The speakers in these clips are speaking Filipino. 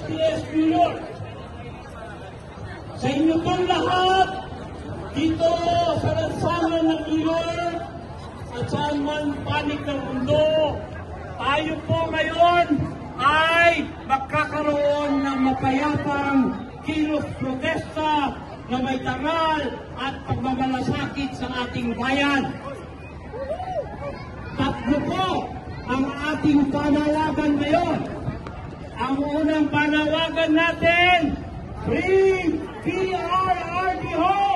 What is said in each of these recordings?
SDS New York. Sa inyo pong lahat, dito sa lansangan ng New York, at saan man panig ng mundo, tayo po ngayon ay magkakaroon ng mapayapang kilos protesta na may taral at pagmamalasakit sa ating bayan. Tatlo po ang ating panawagan ngayon. Ang unang panawagan natin, Free PRRD Ho!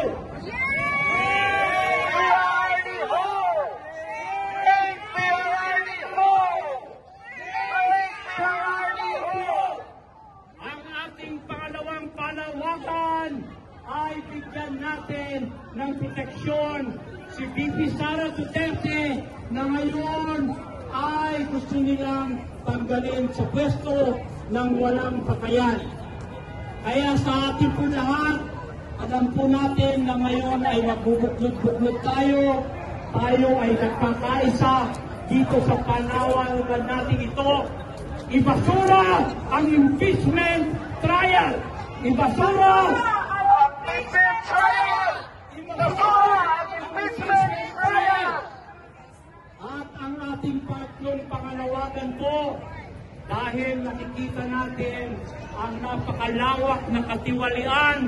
Ang ating pangalawang panawagan ay bigyan natin ng proteksyon si VP Sara Duterte na ngayon ay gusto nilang tanggalin sa pwesto ng walang patayan. Kaya sa ating po lahat, alam po natin na ngayon ay magbubuklod-buklod tayo. Tayo ay nagkakaisa dito sa panawagan natin ito. Ibasura ang impeachment trial! Ibasura ang impeachment trial! Ibasura ang impeachment trial! At ang ating patlong pangalawagan po, dahil nakikita natin ang napakalawak na katiwalian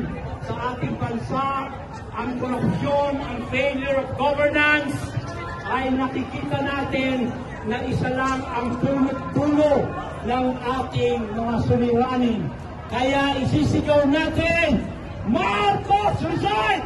sa ating bansa, ang korupsyon, ang failure of governance, ay nakikita natin na isa lang ang punot-dulo ng ating mga suliranin. Kaya isisigaw natin, Marcos resign!